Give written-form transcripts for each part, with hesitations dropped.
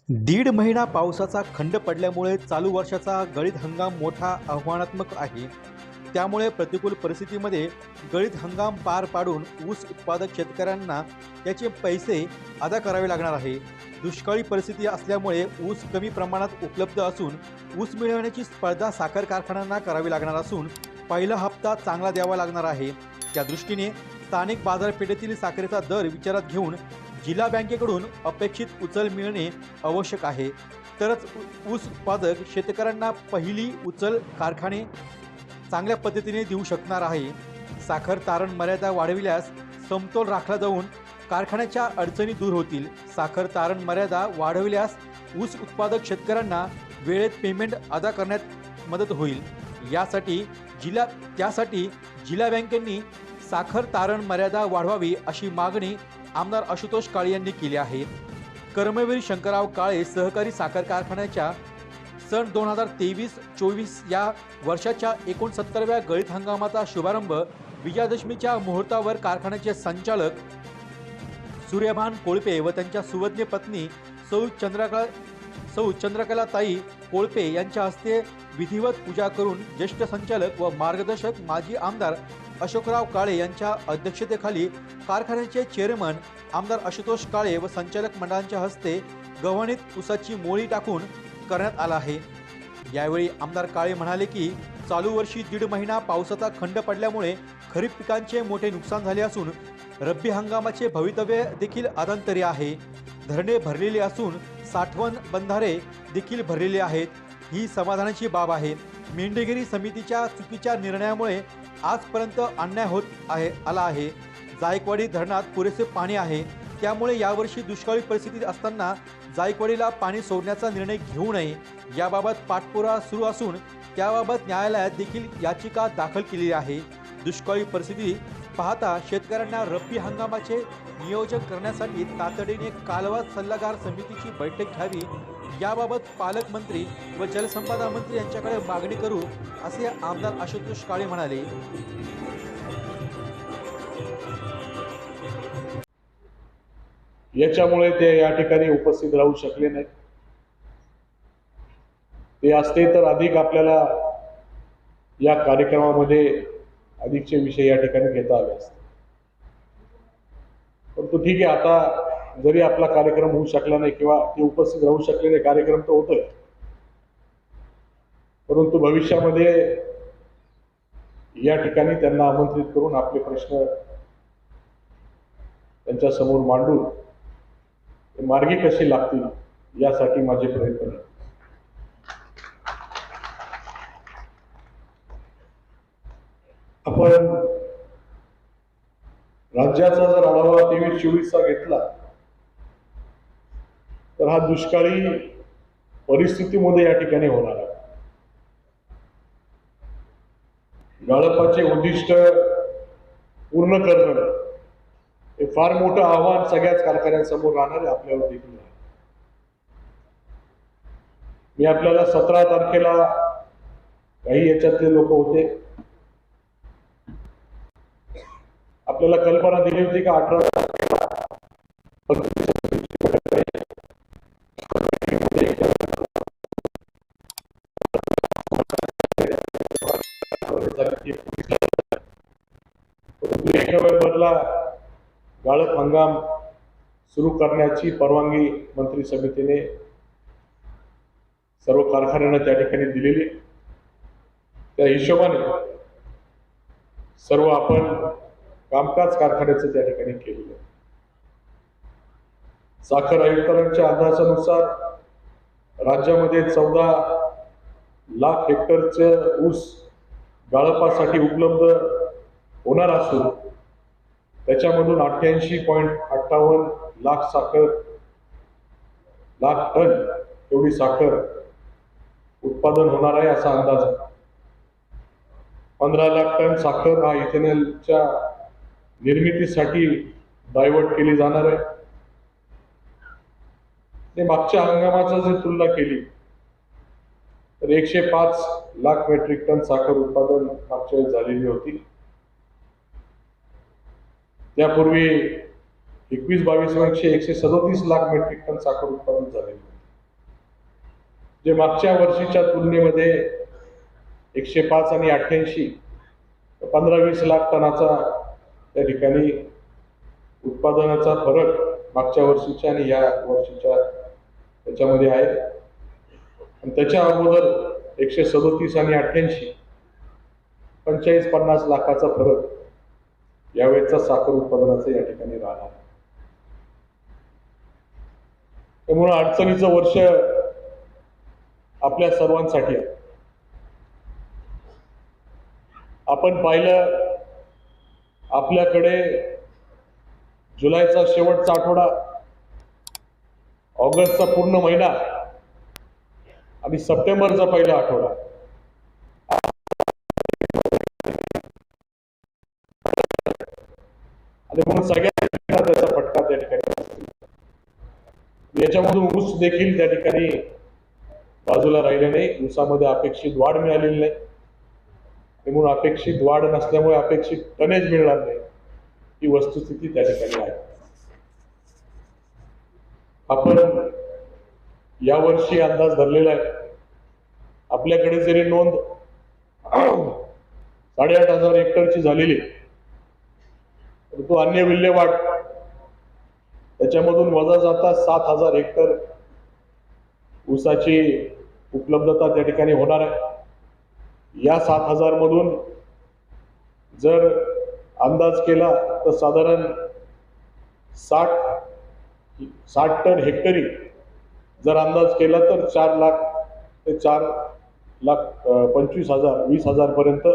दीड महिना पावसाचा खंड पडल्यामुळे चालू वर्षाचा गळीत हंगाम मोठा आव्हानात्मक आहे. त्यामुळे प्रतिकूल परिस्थितीमध्ये गळीत हंगाम पार पाडून ऊस उत्पादक शेतकऱ्यांना त्याचे पैसे अदा करावे लागणार आहे. दुष्काळी परिस्थिती असल्यामुळे ऊस कमी प्रमाणात उपलब्ध असून ऊस मिळवण्याची स्पर्धा साखर कारखान्यांना करावी लागणार असून पहिला हप्ता चांगला द्यावा लागणार आहे. त्या दृष्टीने स्थानिक बाजारपेठेतील साखरेचा दर विचारात घेऊन जिल्हा बँकेकडून अपेक्षित उचल मिळणे आवश्यक आहे. तरच ऊस उत्पादक शेतकऱ्यांना पहिली उचल कारखाने चांगल्या पद्धतीने देऊ शकणार आहे. साखर तारण मर्यादा वाढविल्यास समतोल राखला जाऊन कारखान्याच्या अडचणी दूर होतील. साखर तारण मर्यादा वाढविल्यास ऊस उत्पादक शेतकऱ्यांना वेळेत पेमेंट अदा करण्यात मदत होईल. त्यासाठी जिल्हा बँकेंनी साखर तारण मर्यादा वाढवावी अशी मागणी आमदार आशुतोष काळे यांनी केली आहे. कर्मवीर शंकरराव काळे सहकारी साखर कारखान्याच्या सन 2023-24 या वर्षाच्या 69व्या गळीत हंगामाचा शुभारंभ विजयादशमीच्या मुहूर्तावर कारखान्याचे संचालक सूर्यभान कोळपे व त्यांच्या सुवज्ञ पत्नी सौ चंद्रकलाताई कोळपे यांच्या हस्ते विधिवत पूजा करून ज्येष्ठ संचालक व मार्गदर्शक माजी आमदार अशोकराव काळे यांच्या अध्यक्षतेखाली कारखान्याचे चेअरमन आमदार आशुतोष काळे व संचालक मंडळांच्या हस्ते गव्हाणीत ऊसाची मोळी टाकून करण्यात आला आहे. यावेळी आमदार काळे म्हणाले की चालू वर्षी दीड महिना पावसाचा खंड पडल्यामुळे खरीप पिकांचे मोठे नुकसान झाले असून रब्बी हंगामाचे भवितव्य देखील अधांतरी आहे. धरणे भरलेले असून साठवण बंधारे देखील भरलेले आहेत. ही समाधानाची बाब आहे. मेंढेगिरी समितीच्या चुकीच्या निर्णयामुळे आजपर्यंत अन्याय आला आहे. जायकवाडी धरणात पुरेसे पाणी आहे. त्यामुळे यावर्षी दुष्काळी परिस्थितीत असताना जायकवाडीला पाणी सोडण्याचा निर्णय घेऊ नये याबाबत पाठपुरावा सुरू असून त्याबाबत न्यायालयात देखील याचिका दाखल केलेली आहे. दुष्काळी परिस्थिती पाहता शेतकऱ्यांना रब्बी हंगामाचे नियोजन करण्यासाठी तातडीने कालवा सल्लागार समितीची बैठक घ्यावी याबाबत पालकमंत्री व जलसंपदा मंत्री यांच्याकडे मागणी करू असे आमदार आशुतोष काळे म्हणाले. याच्यामुळे ते या ठिकाणी उपस्थित राहू शकले नाही. ते असते तर अधिक आपल्याला या कार्यक्रमामध्ये अधिकचे विषय या ठिकाणी घेता आले असते. परंतु ठीक आहे, आता जरी आपला कार्यक्रम होऊ शकला नाही किंवा ते उपस्थित राहू शकले नाही, कार्यक्रम तर होतोय, परंतु भविष्यामध्ये या ठिकाणी त्यांना आमंत्रित करून आपले प्रश्न त्यांच्या समोर मांडून मार्गी कशी लागतील यासाठी माझे प्रयत्न आहेत. आपण राज्याचा जर आढावा 23-24चा घेतला तर हा दुष्काळी परिस्थितीमध्ये या ठिकाणी होणार आहे. गाळपाचे उद्दिष्ट पूर्ण करणं हे फार मोठं आव्हान सगळ्याच कारखान्यांसमोर राहणार आहे, आपल्यावर देखील. मी आपल्याला 17 तारखेला काही याच्यातले लोक होते, आपल्याला कल्पना दिली होती का 18 तारखेला नोव्हेंबरला गाळप हंगाम सुरू करण्याची परवानगी मंत्री समितीने सर्व कारखान्यांना त्या ठिकाणी दिलेली. त्या हिशोबाने सर्व आपण कामकाज कारखान्याचं त्या ठिकाणी केलेलं. साखर आयुक्तांच्या अंदाजानुसार राज्यामध्ये 14 लाख हेक्टरचे ऊस गाळपासाठी उपलब्ध होणार असून त्याच्यामधून 88.58 लाख टन एवढी साखर उत्पादन होणार आहे असा अंदाज आहे. 15 लाख टन साखर हा इथेनॉलच्या निर्मितीसाठी डायव्हर्ट केली जाणार आहे. मागच्या हंगामाचा जर तुलना केली तर 105 लाख मेट्रिक टन साखर उत्पादन मागच्या वेळेस झालेली होती. त्यापूर्वी 21-22 वर्षी 137 लाख मेट्रिक टन साखर उत्पादन झाले, जे मागच्या वर्षीच्या तुलनेमध्ये 105 आणि 88 15-20 लाख टनाचा त्या ठिकाणी उत्पादनाचा फरक मागच्या वर्षीच्या आणि या वर्षीच्या त्याच्यामध्ये आहे. आणि त्याच्या अगोदर 137 आणि 88 45-50 लाखाचा फरक यावेळेचा साखर उत्पादनाचा या ठिकाणी राहणार. त्यामुळे अडचणीचं वर्ष आपल्या सर्वांसाठी आहे. आपण पाहिलं, आपल्याकडे जुलैचा शेवटचा आठवडा, ऑगस्टचा पूर्ण महिना आणि सप्टेंबरचा पहिला आठवडा आणि म्हणून सगळ्या त्याचा फटका त्या ठिकाणी. याच्यामधून ऊस देखील त्या ठिकाणी बाजूला राहिले नाही. ऊसामध्ये अपेक्षित वाढ मिळालेली नाही, म्हणून अपेक्षित वाढ नसल्यामुळे अपेक्षित टनेज मिळणार नाही, ही वस्तुस्थिती त्या ठिकाणी आहे. आपण यावर्षी अंदाज धरलेला आहे. आपल्याकडे जरी नोंद 8,500 हेक्टरची झालेली, परंतु अन्य विल्हेवाट त्याच्यामधून वजा जाता 7,000 हेक्टर ऊसाची उपलब्धता त्या ठिकाणी होणार आहे. या 7,000 मधून जर अंदाज केला तर साधारण 60 टन हेक्टरी जर अंदाज केला तर 4 लाख ते 4,25,000 20,000 पर्यंत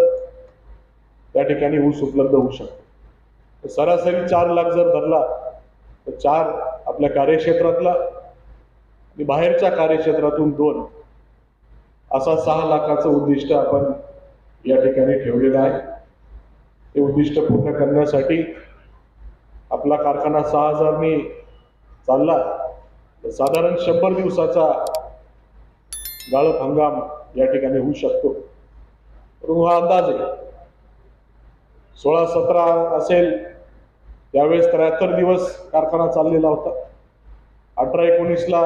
त्या ठिकाणी ऊस उपलब्ध होऊ शकतो. सरासरी 4 लाख जर धरला तर 4 आपल्या कार्यक्षेत्रातला आणि बाहेरच्या कार्यक्षेत्रातून 2 असा 6 लाखाचं उद्दिष्ट आपण या ठिकाणी ठेवलेलं आहे. ते उद्दिष्ट पूर्ण करण्यासाठी आपला कारखाना 6,000 नी चालला तर साधारण 100 दिवसाचा गाळप हंगाम या ठिकाणी होऊ शकतो. परंतु हा अंदाज आहे. 16-17 असेल त्यावेळेस 73 दिवस कारखाना चाललेला होता. 18-19ला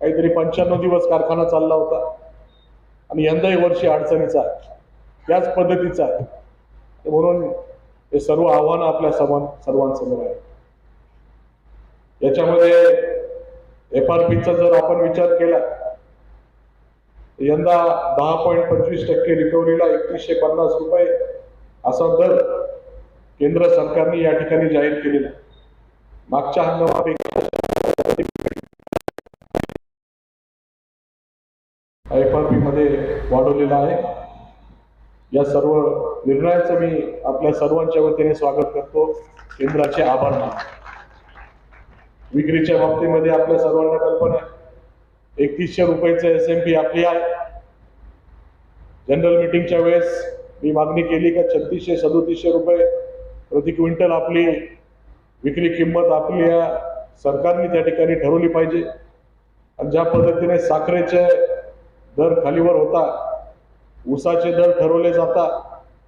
काहीतरी 95 दिवस कारखाना चालला होता. आणि यंदाही वर्षी अडचणीचा त्याच पद्धतीचा आहे. म्हणून हे सर्व आव्हानं आपल्या सर्वांसमोर आहे. याच्यामध्ये FRPचा जर आपण विचार केला यंदा 10.25% रिकव्हरीला 3150 रुपये असा दर केंद्र सरकारने या ठिकाणी जाहीर केलेला. मागच्या हंगामापेक्षा FRP मध्ये वाढवलेला आहे. या सर्व निर्णयाचं मी आपल्या सर्वांच्या वतीने स्वागत करतो. केंद्राचे आभार मानतो. विक्रीच्या बाबतीमध्ये आपल्या सर्वांना कल्पना आहे, 3100 रुपयाचं SMP आपली आहे. जनरल मीटिंगच्या वेळेस मी मागणी केली का 3600-3700 रुपये प्रति क्विंटल आपली विक्री किंमत आपल्या सरकारने त्या ठिकाणी ठरवली पाहिजे. आणि ज्या पद्धतीने साखरेचे दर खालीवर होता, ऊसाचे दर ठरवले जातात,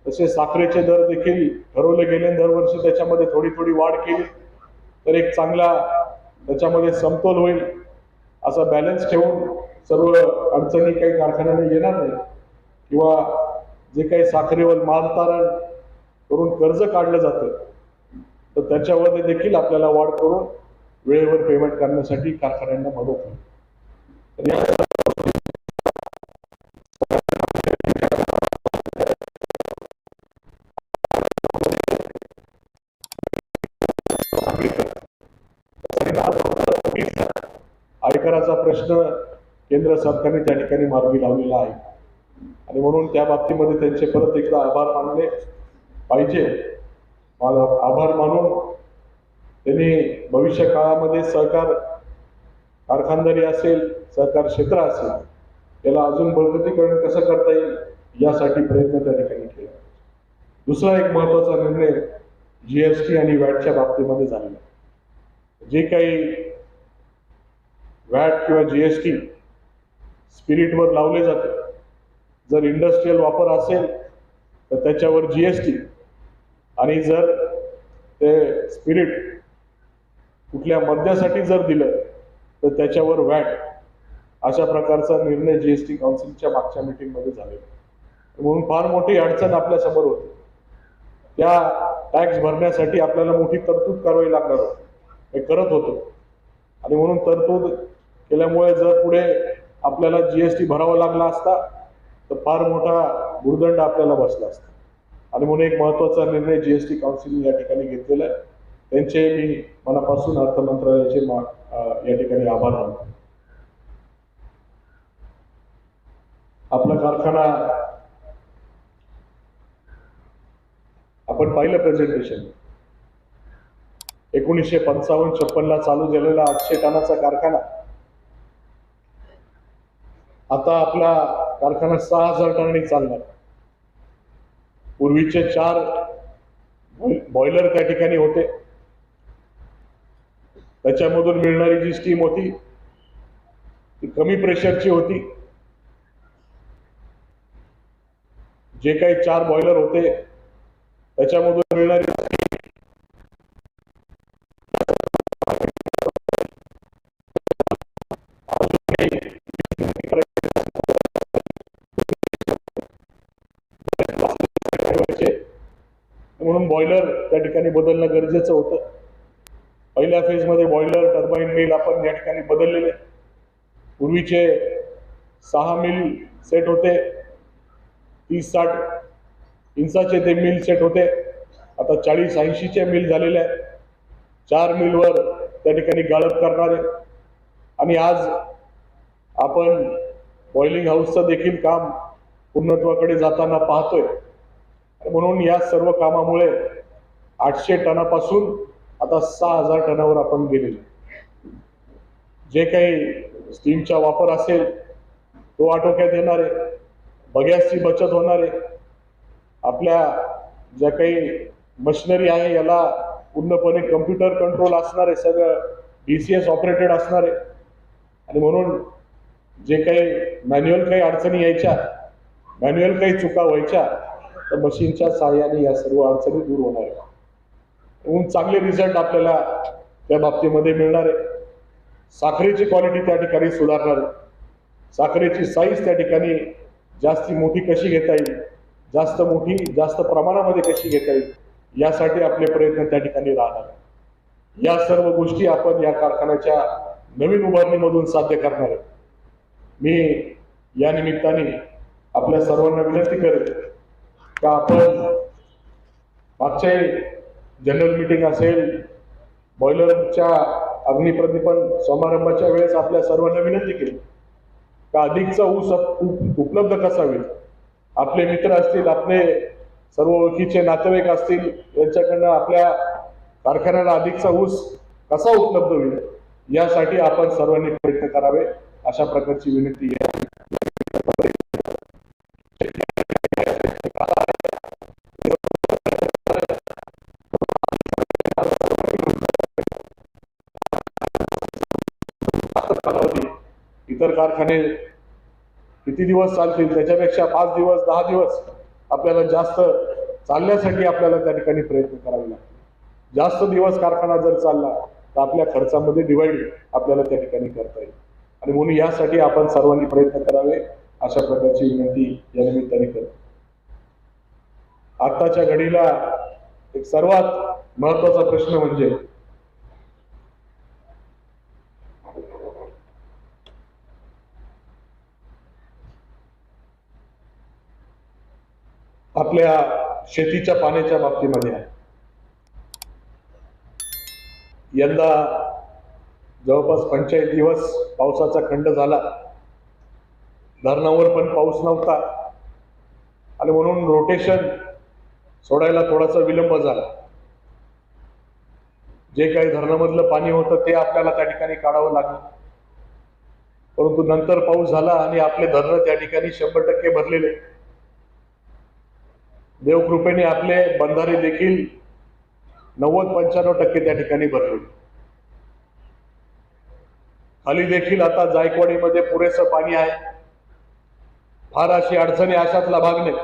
तसे साखरेचे दर देखील ठरवले गेले. दरवर्षी त्याच्यामध्ये थोडी थोडी वाढ केली तर एक चांगला त्याच्यामध्ये समतोल होईल. असा बॅलन्स ठेवून सर्व अडचणी काही कारखान्याने येणार नाही किंवा जे काही साखरेवर मालतारण करून कर्ज काढलं जातं तर त्याच्यामध्ये देखील आपल्याला वाढ करून वेळेवर पेमेंट करण्यासाठी कारखान्यांना मदत होईल. तर या आयकराचा प्रश्न केंद्र सरकारने त्या ठिकाणी मार्गी लावलेला आहे आणि म्हणून त्या बाबतीमध्ये त्यांचे परत एकदा आभार मानले पाहिजे. आभार मानून त्यांनी भविष्य काळामध्ये सहकार कारखानदारी असेल, सहकार क्षेत्र असेल, त्याला अजून बळकटीकरण कसं करता येईल यासाठी प्रयत्न त्या ठिकाणी केला. दुसरा एक महत्वाचा निर्णय GST आणि वॅटच्या बाबतीमध्ये झालेला. जे काही वॅट किंवा GST स्पिरिटवर लावले जाते, जर इंडस्ट्रीयल वापर असेल तर त्याच्यावर GST आणि जर ते स्पिरिट कुठल्या मद्यासाठी जर दिलं तर त्याच्यावर वॅट अशा प्रकारचा निर्णय जीएसटी काउन्सिलच्या मागच्या मीटिंगमध्ये झालेला. म्हणून फार मोठी अडचण आपल्या समोर होती. त्या टॅक्स भरण्यासाठी आपल्याला मोठी तरतूद करावी लागणार होती. हे करत होतो आणि म्हणून तरतूद केल्यामुळे जर पुढे आपल्याला जीएसटी भरावा लागला असता तर फार मोठा भुर्दंड आपल्याला बसला असता. आणि म्हणून एक महत्वाचा निर्णय जीएसटी काउन्सिल या ठिकाणी घेतलेला आहे. त्यांचे मी मनापासून अर्थ मंत्रालयाचे या ठिकाणी आभार मानतो. आपला कारखाना आपण पाहिलं प्रेझेंटेशन 1955-56 ला चालू झालेला 800 टनाचा कारखाना आता आपला कारखाना 6000 टनांनी चालणार. पूर्वीचे 4 बॉयलर त्या ठिकाणी होते. त्याच्यामधून मिळणारी जी स्टीम होती ती कमी प्रेशरची होती. जे काही 4 बॉयलर होते त्याच्यामधून मिळणारी म्हणून बॉयलर त्या ठिकाणी बदलणं गरजेचं होतं. पहिल्या फेजमध्ये बॉयलर टर्बाईन मिल आपण या ठिकाणी बदललेले. पूर्वीचे 6 मिल सेट होते, 30-60 इंचाचे ते मिल सेट होते. आता 40-80चे मिल झालेले आहेत. 4 मिलवर त्या ठिकाणी गाळप करणारे. आणि आज आपण बॉइलिंग हाऊसचं देखील काम पूर्णत्वाकडे जाताना पाहतोय. म्हणून या सर्व कामामुळे 800 टनापासून आता 6000 टनावर आपण गेलेलो. जे काही स्टीमचा वापर असेल तो आटोक्यात येणार आहे. बगॅसची बचत होणार आहे. आपल्या ज्या काही मशिनरी आहे याला पूर्णपणे कम्प्युटर कंट्रोल असणार आहे. सगळं DCS ऑपरेटेड असणार आहे. आणि म्हणून जे काही मॅन्युअल काही अडचणी यायच्या, मॅन्युअल काही चुका व्हायच्या तर मशीनच्या सहाय्याने या सर्व अडचणी दूर होणार आहे. म्हणून चांगले रिझल्ट आपल्याला त्या बाबतीमध्ये मिळणार आहे. साखरेची क्वालिटी त्या ठिकाणी सुधारणार आहे. साखरेची साईज त्या ठिकाणी जास्ती मोठी कशी घेता येईल, जास्त प्रमाणामध्ये कशी घेता येईल यासाठी आपले प्रयत्न त्या ठिकाणी राहणार आहे. या सर्व गोष्टी आपण या कारखान्याच्या नवीन उभारणीमधून साध्य करणार आहे. मी या निमित्ताने आपल्या सर्वांना विनंती करेन का आपण मागच्या जनरल मीटिंग असेल, बॉयलरच्या अग्निप्रतिपन समारंभाच्या वेळेस आपल्या सर्वांना विनंती केली का अधिकचा ऊस उपलब्ध कसा होईल. आपले मित्र असतील, आपले सर्व ओळखीचे नातेवाईक असतील, यांच्याकडनं आपल्या कारखान्याला अधिकचा ऊस कसा उपलब्ध होईल यासाठी आपण सर्वांनी प्रयत्न करावे अशा प्रकारची विनंती इतर कारखाने किती दिवस चालतील त्याच्यापेक्षा 5 दिवस 10 दिवस आपल्याला जास्त चालण्यासाठी आपल्याला त्या ठिकाणी प्रयत्न करावे लागतील. जास्त दिवस कारखाना जर चालला तर आपल्या खर्चामध्ये डिवाइड आपल्याला त्या ठिकाणी करता येईल. आणि म्हणून यासाठी आपण सर्वांनी प्रयत्न करावे अशा प्रकारची विनंती या निमित्ताने करतो. आताच्या घडीला एक सर्वात महत्वाचा प्रश्न म्हणजे आपल्या शेतीच्या पाण्याच्या बाबतीमध्ये आहे. यंदा जवळपास 45 दिवस पावसाचा खंड झाला. धरणावर पण पाऊस नव्हता आणि म्हणून रोटेशन सोडायला थोडासा विलंब झाला. जे काही धरणामधलं पाणी होतं ते आपल्याला त्या ठिकाणी काढावं लागलं. परंतु नंतर पाऊस झाला आणि आपले धरण त्या ठिकाणी 100% भरलेले. देवकृपेने आपले बंधारे देखील 90-95% त्या ठिकाणी भरले. खाली देखील आता जायकवाडीमध्ये पुरेसं पाणी आहे. फार अशी अडचणी अशातला भाग नाही.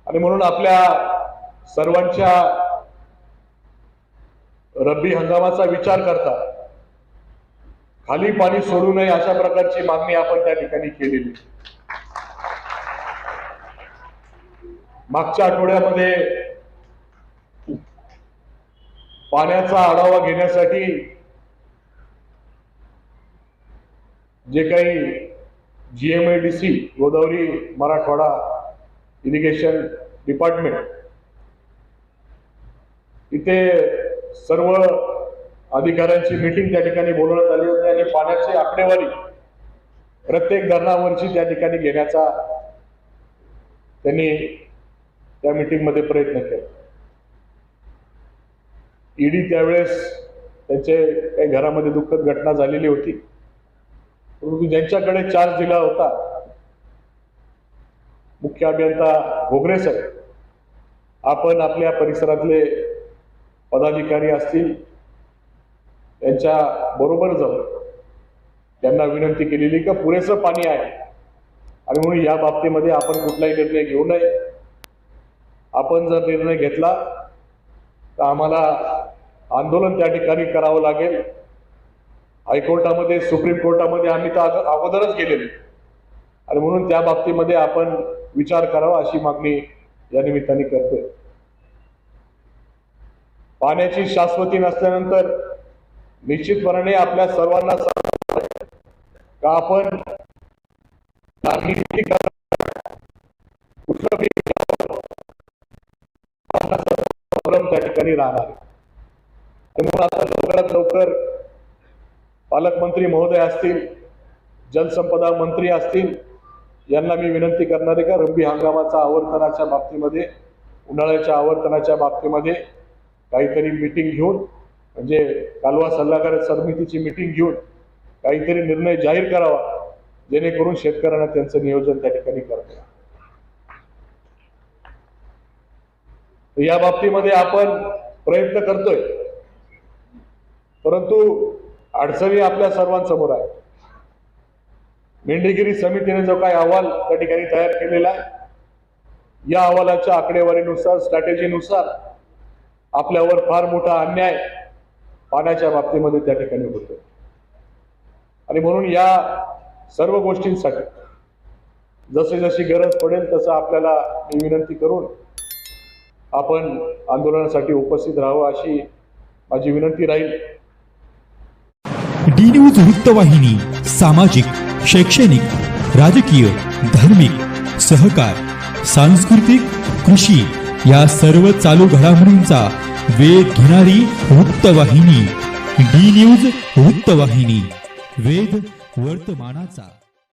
आणि म्हणून आपल्या सर्वांच्या रब्बी हंगामाचा विचार करता खाली पाणी सोडू नये अशा प्रकारची मागणी आपण त्या ठिकाणी केलेली. मागच्या आठवड्यामध्ये पाण्याचा आढावा घेण्यासाठी जे काही GMIDC Godavari Marathwada irrigation department इथे सर्व अधिकाऱ्यांची मीटिंग त्या ठिकाणी बोलवण्यात आली होती आणि पाण्याची आकडेवारी प्रत्येक धरणावरची त्या ठिकाणी घेण्याचा त्यांनी त्या मीटिंग मध्ये प्रयत्न केला. ईडी त्यावेळेस त्यांचे काही घरामध्ये दुःखद घटना झालेली होती, परंतु ज्यांच्याकडे चार्ज दिला होता मुख्य अभियंता घोगरे साहेब, आपण आपल्या परिसरातले पदाधिकारी असतील त्यांच्या बरोबर जाऊन त्यांना विनंती केलेली का पुरेसं पाणी आहे आणि म्हणून या बाबतीमध्ये आपण कुठलाही निर्णय घेऊ नये. आपण जर निर्णय घेतला तर आम्हाला आंदोलन त्या ठिकाणी करावं लागेल. हायकोर्टामध्ये, सुप्रीम कोर्टामध्ये आम्ही तर अगोदरच गेलेलो आणि म्हणून त्या बाबतीमध्ये आपण विचार करावा अशी मागणी या निमित्ताने करतोय. पाण्याची शाश्वती नसल्यानंतर निश्चितपणे आपल्या सर्वांना का आपण त्या ठिकाणी राहणार आहे. म्हणून आता लवकरात लवकर पालकमंत्री महोदय असतील, जलसंपदा मंत्री असतील, यांना मी विनंती करणार आहे का रब्बी हंगामाच्या आवर्तनाच्या बाबतीमध्ये, उन्हाळ्याच्या आवर्तनाच्या बाबतीमध्ये काहीतरी मीटिंग घेऊन, म्हणजे कालवा सल्लागार समितीची मीटिंग घेऊन काहीतरी निर्णय जाहीर करावा, जेणेकरून शेतकऱ्यांना त्यांचं नियोजन त्या ठिकाणी करता येईल. या बाबतीमध्ये आपण प्रयत्न करतोय, परंतु अडचणी आपल्या सर्वांसमोर आहे. मेंढीगिरी समितीने जो काही अहवाल त्या ठिकाणी तयार केलेला आहे, या अहवालाच्या आकडेवारीनुसार, स्ट्रॅटेजीनुसार आपल्यावर फार मोठा अन्याय पाण्याच्या बाबतीमध्ये त्या ठिकाणी होतो आणि म्हणून या सर्व गोष्टींसाठी जशी जशी गरज पडेल तसं आपल्याला मी विनंती करून आपण आंदोलनासाठी उपस्थित राहावं अशी माझी विनंती राहील. डी न्यूज वृत्तवाहिनी सामाजिक, शैक्षणिक, राजकीय, धार्मिक, सहकार, सांस्कृतिक, कृषी या सर्व चालू घडामोडींचा वेध घेणारी वृत्तवाहिनी. डी न्यूज वृत्तवाहिनी, वेध वर्तमानाचा.